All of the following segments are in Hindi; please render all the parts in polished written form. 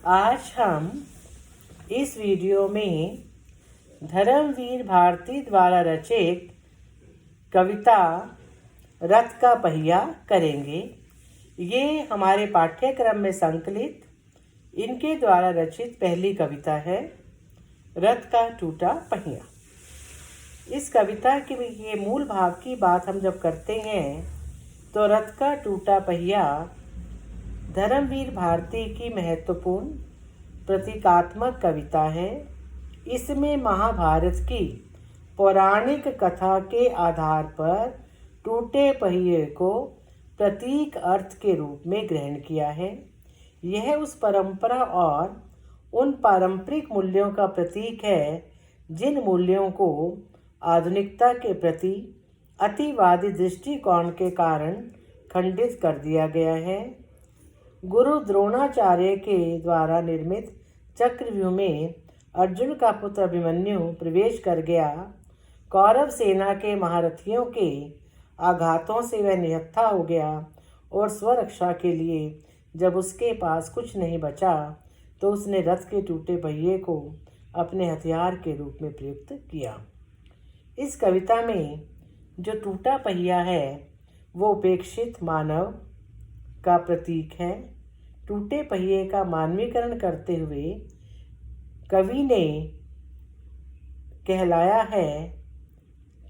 आज हम इस वीडियो में धर्मवीर भारती द्वारा रचित कविता रथ का पहिया करेंगे। ये हमारे पाठ्यक्रम में संकलित इनके द्वारा रचित पहली कविता है, रथ का टूटा पहिया। इस कविता के ये मूल भाव की बात हम जब करते हैं तो रथ का टूटा पहिया धर्मवीर भारती की महत्वपूर्ण प्रतीकात्मक कविता है। इसमें महाभारत की पौराणिक कथा के आधार पर टूटे पहिए को प्रतीक अर्थ के रूप में ग्रहण किया है। यह उस परंपरा और उन पारंपरिक मूल्यों का प्रतीक है जिन मूल्यों को आधुनिकता के प्रति अतिवादी दृष्टिकोण के कारण खंडित कर दिया गया है। गुरु द्रोणाचार्य के द्वारा निर्मित चक्रव्यूह में अर्जुन का पुत्र अभिमन्यु प्रवेश कर गया। कौरव सेना के महारथियों के आघातों से वह निहत्था हो गया और स्वरक्षा के लिए जब उसके पास कुछ नहीं बचा तो उसने रथ के टूटे पहिए को अपने हथियार के रूप में प्रयुक्त किया। इस कविता में जो टूटा पहिया है वो उपेक्षित मानव का प्रतीक है। टूटे पहिए का मानवीकरण करते हुए कवि ने कहलाया है,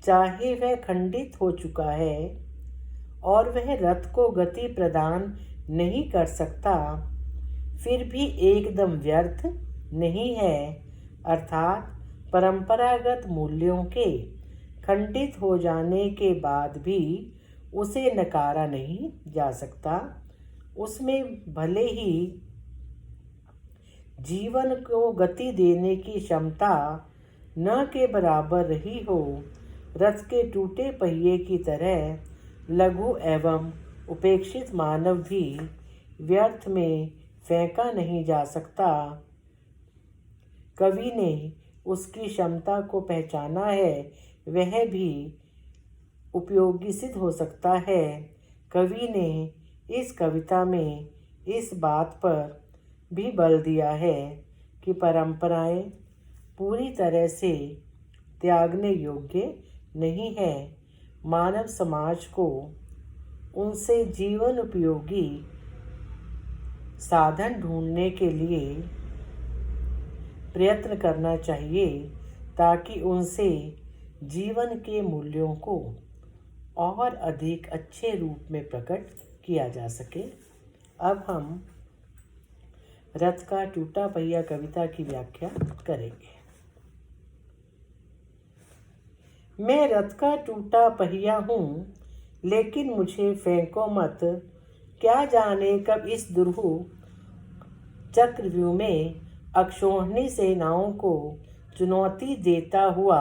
चाहे वह खंडित हो चुका है और वह रथ को गति प्रदान नहीं कर सकता, फिर भी एकदम व्यर्थ नहीं है। अर्थात परंपरागत मूल्यों के खंडित हो जाने के बाद भी उसे नकारा नहीं जा सकता। उसमें भले ही जीवन को गति देने की क्षमता न के बराबर रही हो, रथ के टूटे पहिए की तरह लघु एवं उपेक्षित मानव भी व्यर्थ में फेंका नहीं जा सकता। कवि ने उसकी क्षमता को पहचाना है, वह भी उपयोगी सिद्ध हो सकता है। कवि ने इस कविता में इस बात पर भी बल दिया है कि परंपराएं पूरी तरह से त्यागने योग्य नहीं है। मानव समाज को उनसे जीवन उपयोगी साधन ढूंढने के लिए प्रयत्न करना चाहिए ताकि उनसे जीवन के मूल्यों को और अधिक अच्छे रूप में प्रकट किया जा सके। अब हम रथ का टूटा पहिया कविता की व्याख्या करेंगे। मैं रथ का टूटा पहिया हूँ, लेकिन मुझे फेंको मत। क्या जाने कब इस दुरूह चक्रव्यूह में अक्षौहिणी सेनाओं को चुनौती देता हुआ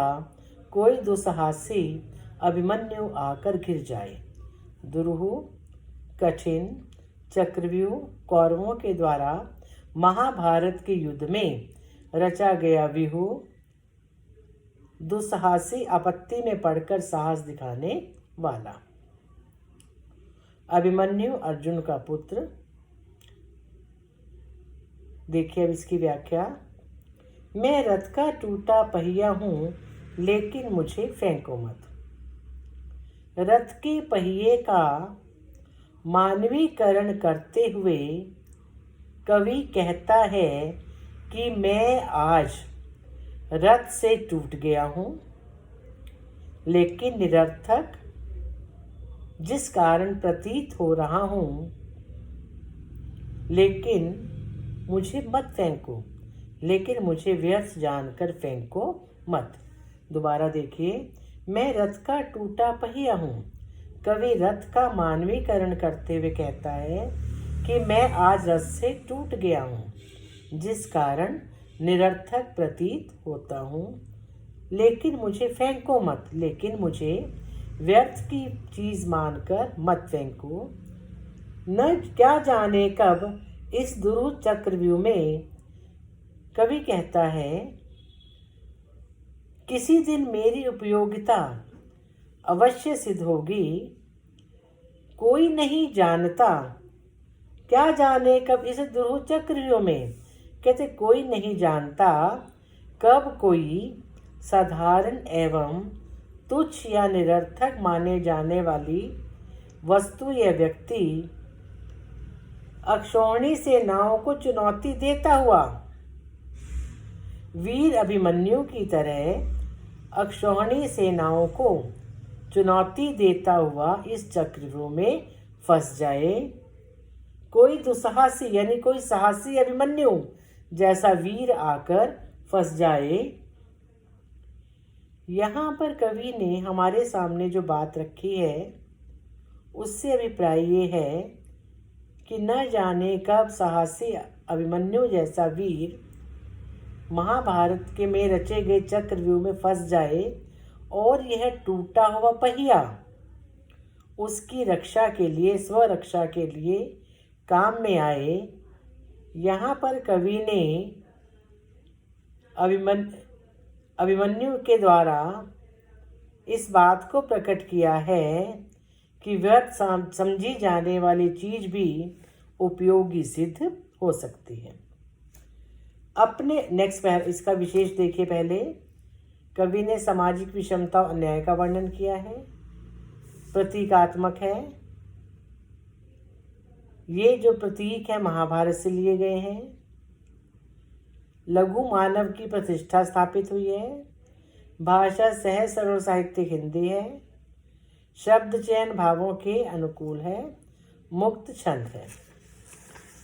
कोई दुस्साहसी अभिमन्यु आकर घिर जाए। दुरूह कठिन चक्रव्यूह कौरवों के द्वारा महाभारत के युद्ध में रचा गया व्यूह दुस्साहसी आपत्ति में पड़कर साहस दिखाने वाला। अभिमन्यु अर्जुन का पुत्र। देखिए अब इसकी व्याख्या। मैं रथ का टूटा पहिया हूँ, लेकिन मुझे फेंको मत। रथ के पहिए का मानवीकरण करते हुए कवि कहता है कि मैं आज रथ से टूट गया हूँ, लेकिन निरर्थक जिस कारण प्रतीत हो रहा हूँ, लेकिन मुझे मत फेंको, लेकिन मुझे व्यर्थ जानकर फेंको मत। दोबारा देखिए, मैं रथ का टूटा पहिया हूँ। कवि रथ का मानवीकरण करते हुए कहता है कि मैं आज रथ से टूट गया हूँ, जिस कारण निरर्थक प्रतीत होता हूँ, लेकिन मुझे फेंको मत, लेकिन मुझे व्यर्थ की चीज़ मानकर मत फेंको। न क्या जाने कब इस दुरूह चक्रव्यूह में, कवि कहता है, किसी दिन मेरी उपयोगिता अवश्य सिद्ध होगी। कोई नहीं जानता, क्या जाने कब इस दुरूह चक्रव्यूह में कहते कोई नहीं जानता कब कोई साधारण एवं तुच्छ या निरर्थक माने जाने वाली वस्तु या व्यक्ति अक्षौहिणी सेनाओं को चुनौती देता हुआ वीर अभिमन्यु की तरह अक्षौहिणी सेनाओं को चुनौती देता हुआ इस चक्रव्यूह में फंस जाए। कोई दुस्साहसी यानी कोई साहसी अभिमन्यु जैसा वीर आकर फंस जाए। यहाँ पर कवि ने हमारे सामने जो बात रखी है उससे अभिप्राय ये है कि न जाने कब साहसी अभिमन्यु जैसा वीर महाभारत के में रचे गए चक्रव्यूह में फंस जाए और यह टूटा हुआ पहिया उसकी रक्षा के लिए, स्वरक्षा के लिए काम में आए। यहाँ पर कवि ने अभिमन्यु के द्वारा इस बात को प्रकट किया है कि व्यर्थ समझी जाने वाली चीज भी उपयोगी सिद्ध हो सकती है। अपने नेक्स्ट इसका विशेष देखिए। पहले कवि ने सामाजिक विषमता और अन्याय का वर्णन किया है, प्रतीकात्मक है। ये जो प्रतीक है महाभारत से लिए गए हैं। लघु मानव की प्रतिष्ठा स्थापित हुई है। भाषा सहज सरल साहित्यिक हिंदी है। शब्द चयन भावों के अनुकूल है। मुक्त छंद है।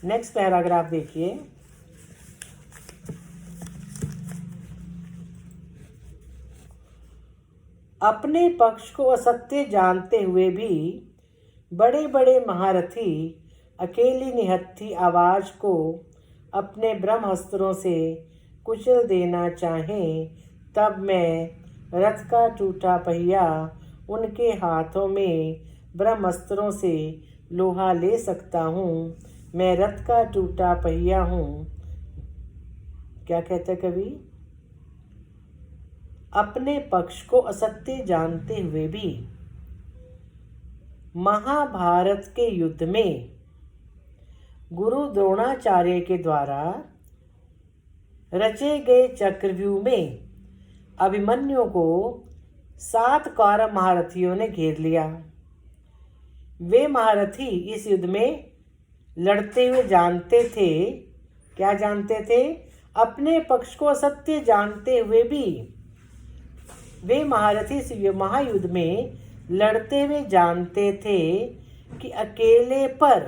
नेक्स्ट पैराग्राफ देखिए। अपने पक्ष को असत्य जानते हुए भी बड़े बड़े महारथी अकेली निहत्थी आवाज को अपने ब्रह्मास्त्रों से कुचल देना चाहें, तब मैं रथ का टूटा पहिया उनके हाथों में ब्रह्मास्त्रों से लोहा ले सकता हूँ। मैं रथ का टूटा पहिया हूँ। क्या कहते कवि? अपने पक्ष को असत्य जानते हुए भी महाभारत के युद्ध में गुरु द्रोणाचार्य के द्वारा रचे गए चक्रव्यूह में अभिमन्यु को 7 कौरव महारथियों ने घेर लिया। वे महारथी इस युद्ध में लड़ते हुए जानते थे, क्या जानते थे? अपने पक्ष को असत्य जानते हुए भी वे महारथी इस महायुद्ध में लड़ते हुए जानते थे कि अकेले पर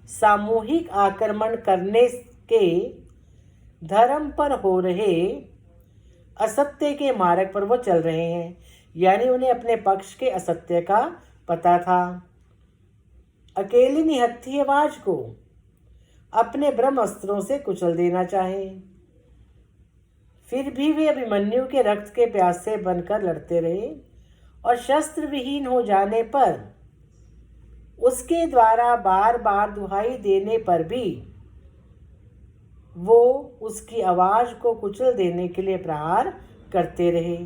सामूहिक आक्रमण करने के धर्म पर हो रहे असत्य के मार्ग पर वो चल रहे हैं। यानी उन्हें अपने पक्ष के असत्य का पता था। अकेली निहत्थी आवाज को अपने ब्रह्मास्त्रों से कुचल देना चाहे। फिर भी वे अभिमन्यु के रक्त के प्यासे बनकर लड़ते रहे और शस्त्र विहीन हो जाने पर उसके द्वारा बार बार दुहाई देने पर भी वो उसकी आवाज को कुचल देने के लिए प्रहार करते रहे।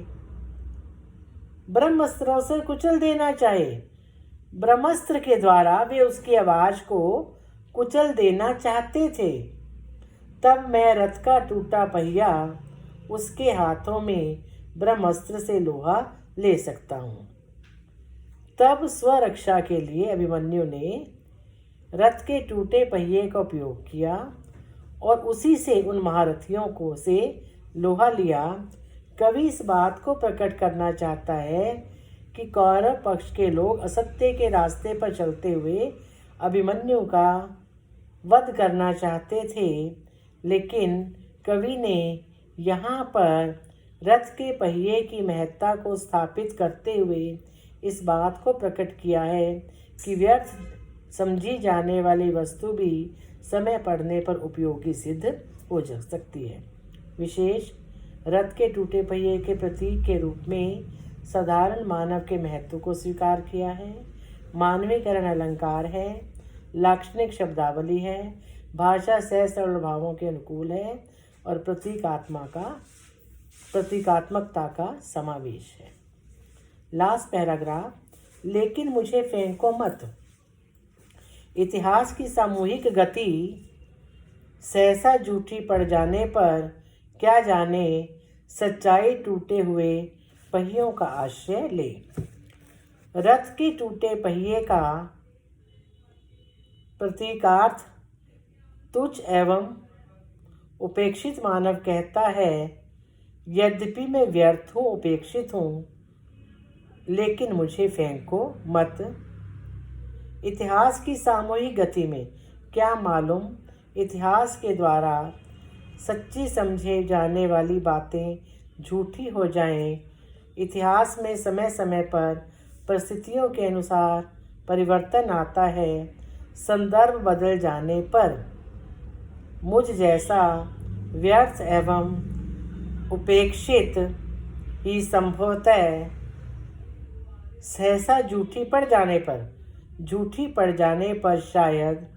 ब्रह्मास्त्रों से कुचल देना चाहे। ब्रह्मास्त्र के द्वारा वे उसकी आवाज को कुचल देना चाहते थे। तब मैं रथ का टूटा पहिया उसके हाथों में ब्रह्मास्त्र से लोहा ले सकता हूँ। तब स्वरक्षा के लिए अभिमन्यु ने रथ के टूटे पहिए का उपयोग किया और उसी से उन महारथियों को से लोहा लिया। कवि इस बात को प्रकट करना चाहता है कि कौरव पक्ष के लोग असत्य के रास्ते पर चलते हुए अभिमन्यु का वध करना चाहते थे, लेकिन कवि ने यहाँ पर रथ के पहिए की महत्ता को स्थापित करते हुए इस बात को प्रकट किया है कि व्यर्थ समझी जाने वाली वस्तु भी समय पड़ने पर उपयोगी सिद्ध हो जा सकती है। विशेष रथ के टूटे पहिए के प्रतीक के रूप में साधारण मानव के महत्व को स्वीकार किया है। मानवीकरण अलंकार है, लाक्षणिक शब्दावली है, भाषा सहज सरल भावों के अनुकूल है और प्रतीकात्मकता का समावेश है। Last paragraph. लेकिन मुझे फेंको मत। इतिहास की सामूहिक गति सहसा झूठी पड़ जाने पर क्या जाने सच्चाई टूटे हुए पहियों का आश्रय ले। रथ के टूटे पहिए का प्रतीकार्थ तुच्छ एवं उपेक्षित मानव कहता है, यद्यपि मैं व्यर्थ हूँ, उपेक्षित हूँ, लेकिन मुझे फेंको मत। इतिहास की सामूहिक गति में क्या मालूम इतिहास के द्वारा सच्ची समझे जाने वाली बातें झूठी हो जाएं। इतिहास में समय समय पर परिस्थितियों के अनुसार परिवर्तन आता है। संदर्भ बदल जाने पर मुझ जैसा व्यर्थ एवं उपेक्षित ही संभवतः सहसा झूठी पड़ जाने पर शायद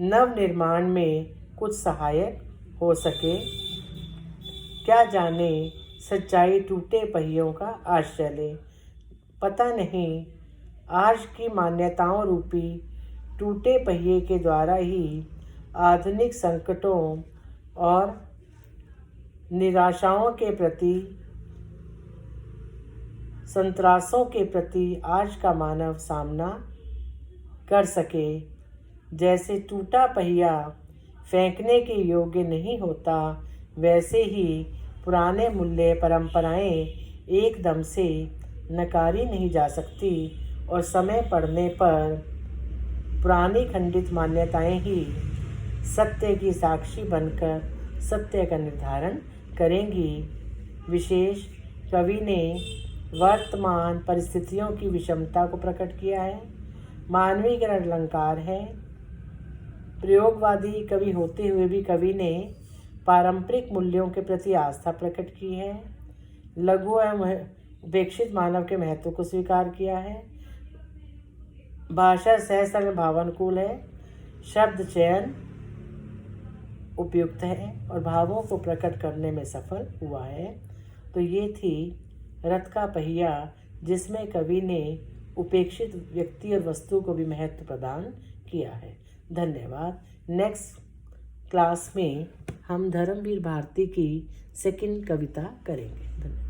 नवनिर्माण में कुछ सहायक हो सके। क्या जाने सच्चाई टूटे पहियों का आश्रय ले। पता नहीं आज की मान्यताओं रूपी टूटे पहिए के द्वारा ही आधुनिक संकटों और निराशाओं के प्रति, संतरासों के प्रति आज का मानव सामना कर सके। जैसे टूटा पहिया फेंकने के योग्य नहीं होता, वैसे ही पुराने मूल्य परंपराएं एकदम से नकारी नहीं जा सकती और समय पड़ने पर पुरानी खंडित मान्यताएं ही सत्य की साक्षी बनकर सत्य का निर्धारण करेंगी। विशेष कवि ने वर्तमान परिस्थितियों की विषमता को प्रकट किया है। मानवीकरण अलंकार है। प्रयोगवादी कवि होते हुए भी कवि ने पारंपरिक मूल्यों के प्रति आस्था प्रकट की है। लघु एवं उपेक्षित मानव के महत्व को स्वीकार किया है। भाषा सहज सरल भावानुकूल है। शब्द चयन उपयुक्त है और भावों को प्रकट करने में सफल हुआ है। तो ये थी रथ का पहिया, जिसमें कवि ने उपेक्षित व्यक्ति और वस्तु को भी महत्व प्रदान किया है। धन्यवाद। नेक्स्ट क्लास में हम धर्मवीर भारती की सेकंड कविता करेंगे। धन्यवाद।